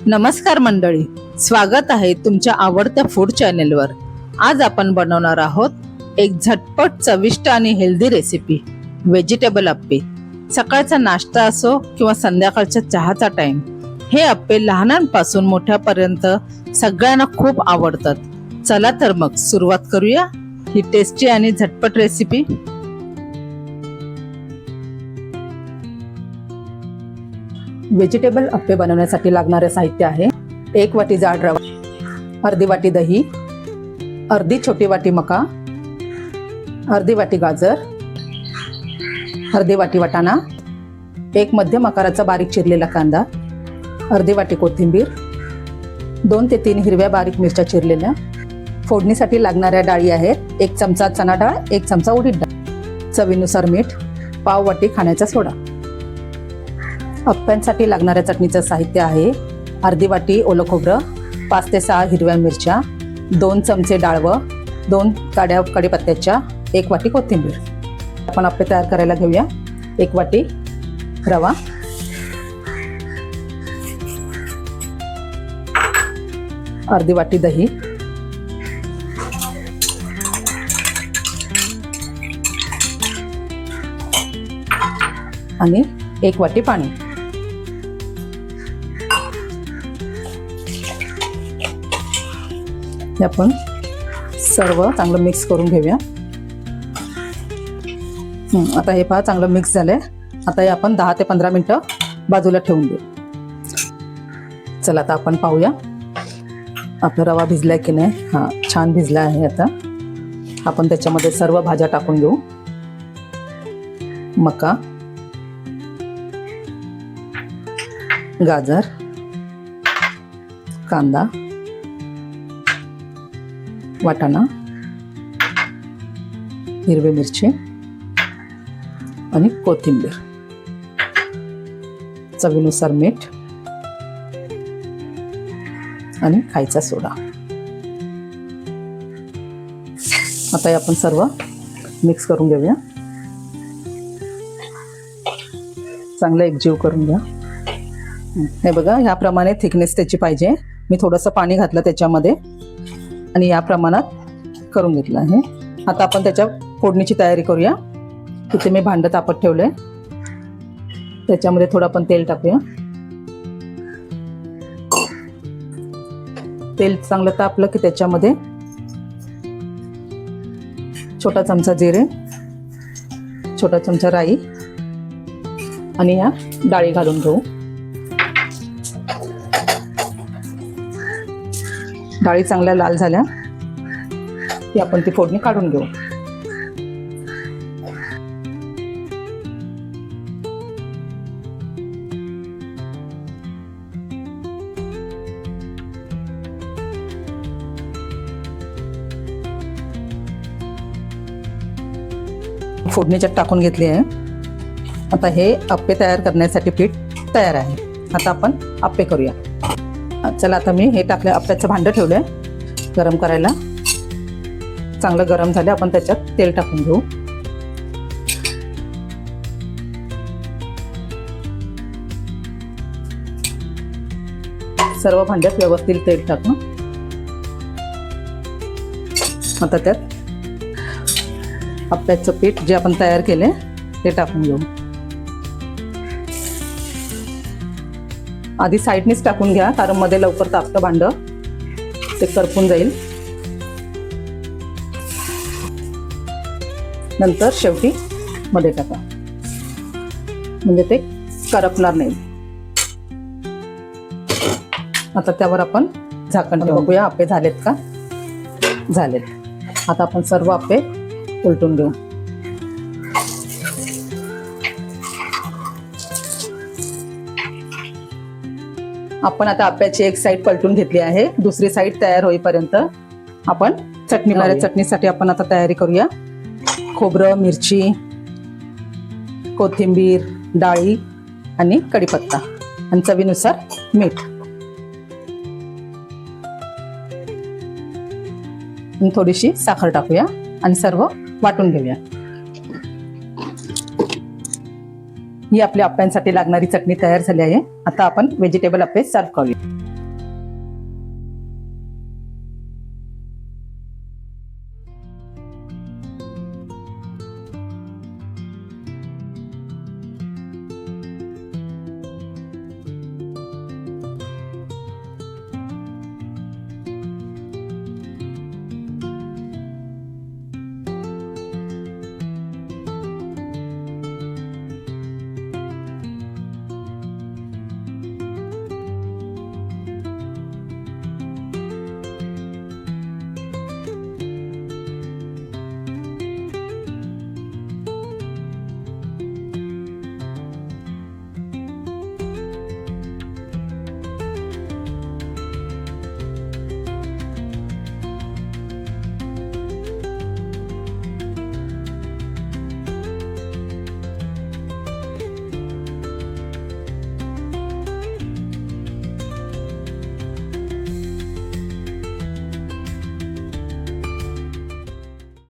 नमस्कार मंडळी, स्वागत आहे तुमच्या आवडत्या फूड चॅनेलवर। आज आपण बनवणार आहोत एक झटपट चविष्ट आणि हेल्दी रेसिपी, व्हेजिटेबल अप्पे। सकाळचा नाश्ता असो किंवा संध्याकाळच्या चहाचा टाइम, हे अप्पे लहानांपासून मोठ्यापर्यंत सगळ्यांना खूप आवडतात। चला तर मग सुरुवात करूया ही टेस्टी आणि झटपट रेसिपी। व्हेजिटेबल अप्पे बनवण्यासाठी लागणारे साहित्य आहे 1 वाटी जाड रवा, अर्धी वाटी दही, अर्धी छोटी वाटी मका, अर्धी वाटी गाजर, अर्धी वाटी वाटाणा, एक मध्यम आकाराचा बारीक चिरलेला कांदा, अर्धी वाटी कोथिंबीर, 2 ते 3 हिरव्या बारीक मिरच्या चिरलेल्या। फोडणीसाठी लागणाऱ्या डाळी आहेत 1 चमचा चणा डाळ, 1 चमचा उडीद डाळ, चवीनुसार मीठ, पाव वाटी खाण्याचा सोडा। अप्प्यांसाठी लागणाऱ्या चटणीचं साहित्य आहे अर्धी वाटी ओलं खोबरं, 5 ते 6 हिरव्या मिरच्या, 2 चमचे डाळवं, 2 काड्या कढीपत्त्याच्या, 1 वाटी कोथिंबीर। आपण अप्पे तयार करायला घेऊया। 1 वाटी रवा, अर्धी वाटी दही, आणि 1 वाटी पाणी। हे आपण सर्व चांगलं मिक्स करून घेऊया। आता हे पहा चांगलं मिक्स झालंय। आता हे आपण 10 ते 15 मिनिटं बाजूला ठेवून देऊ। चला आता आपण पाहूया आपला रवा भिजलाय की नाही। हा, छान भिजला आहे। आता आपण त्याच्यामध्ये सर्व भाज्या टाकून घेऊ। मका, गाजर, कांदा, वाटाणा, हिरवी मिरची आणि कोथिंबीर, चवीनुसार मीठ आणि खायचा सोडा। आता हे आपण सर्व मिक्स करून घेऊया। चांगलं एकजीव करून घ्या। हे बघा, ह्याप्रमाणे थिकनेस त्याची पाहिजे। मी थोडंसं पाणी घातलं त्याच्यामध्ये आणि या प्रमाणात करून घेतलं आहे। आता आपण त्याच्या फोडणीची तयारी करूया। तिथे मी भांडं तापत ठेवलंय, त्याच्यामध्ये थोडं आपण तेल टाकूया। तेल चांगलं तापलं की त्याच्यामध्ये छोटा चमचा जिरे, छोटा चमचा राई आणि या डाळी घालून घेऊ। डाळी चांगल्या लाल झाल्या की आपण ती फोडणी काढून घेऊ। फोडणीच्यात टाकून घेतली आहे। आता हे अप्पे तयार करण्यासाठी पीठ तयार आहे। आता आपण अप्पे करूया। चला आता मी हे टाकलं, अप्प्याचं भांडं ठेवलंय गरम करायला। चांगलं गरम झालं, आपण त्याच्यात तेल टाकून घेऊ। सर्व भांड्यात व्यवस्थित तेल टाकून आता त्यात अप्प्याचं पीठ जे आपण तयार केले ते टाकून घेऊ। आधी साईडनीच टाकून घ्या, कारण मध्ये लवकर तापतं भांडं, ते करपून जाईल। नंतर शेवटी मध्ये टाका, म्हणजे ते करपणार नाही। आता त्यावर आपण झाकण ठेवून बघूया अप्पे झालेत का। झालेत। आता आपण सर्व अप्पे उलटून घेऊ। आपण आता अप्प्याची एक साईड पलटून घेतली आहे। दुसरी साईड तयार होईपर्यंत आपण चटणीसाठी आपण आता तयारी करूया। खोबरं, मिरची, कोथिंबीर, डाळी आणि कढीपत्ता आणि चवीनुसार मीठ। थोडीशी साखर टाकूया आणि सर्व वाटून घेऊया। ही आपल्या अप्प्यांसाठी लागणारी चटणी तयार झाली आहे। आता आपण व्हेजिटेबल अप्पे सर्व करूया।